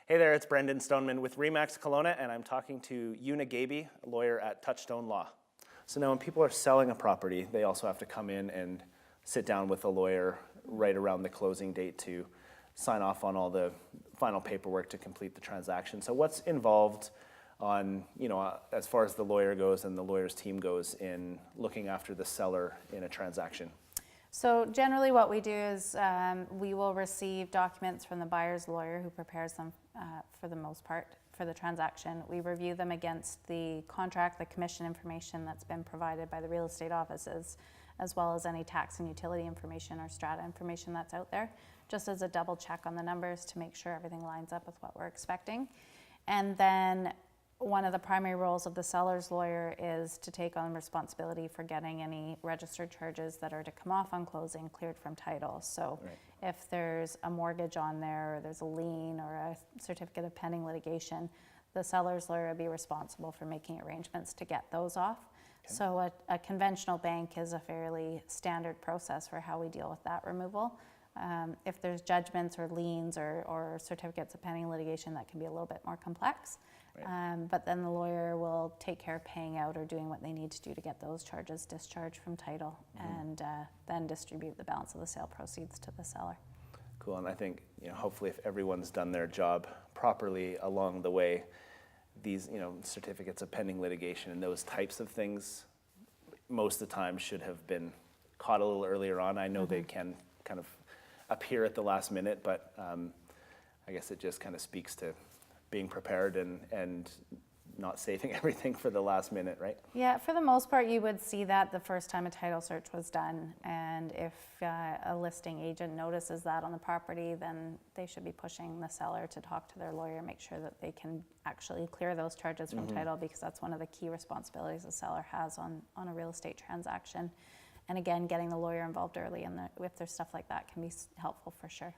Hey there, it's Brendan Stoneman with RE/MAX Kelowna, and I'm talking to Una Gabie, a lawyer at Touchstone Law. So now when people are selling a property, they also have to come in and sit down with a lawyer right around the closing date to sign off on all the final paperwork to complete the transaction. So what's involved on, as far as the lawyer goes and the lawyer's team goes in looking after the seller in a transaction? So generally what we do is we will receive documents from the buyer's lawyer who prepares them for the most part for the transaction. We review them against the contract, the commission information that's been provided by the real estate offices, as well as any tax and utility information or strata information that's out there, just as a double check on the numbers to make sure everything lines up with what we're expecting. And then one of the primary roles of the seller's lawyer is to take on responsibility for getting any registered charges that are to come off on closing cleared from title. So if there's a mortgage on there, or there's a lien or a certificate of pending litigation, the seller's lawyer will be responsible for making arrangements to get those off. Okay. So a conventional bank is a fairly standard process for how we deal with that removal. If there's judgments or liens or certificates of pending litigation, that can be a little bit more complex. But then the lawyer will take care of paying out or doing what they need to do to get those charges discharged from title, and then distribute the balance of the sale proceeds to the seller. Cool, and I think hopefully if everyone's done their job properly along the way, these certificates of pending litigation and those types of things most of the time should have been caught a little earlier on. I know they can kind of appear at the last minute, but I guess it just kind of speaks to being prepared and not saving everything for the last minute, right? Yeah, for the most part, you would see that the first time a title search was done, and if a listing agent notices that on the property, then they should be pushing the seller to talk to their lawyer, make sure that they can actually clear those charges from title, because that's one of the key responsibilities the seller has on a real estate transaction. And again, getting the lawyer involved early if there's stuff like that can be helpful for sure.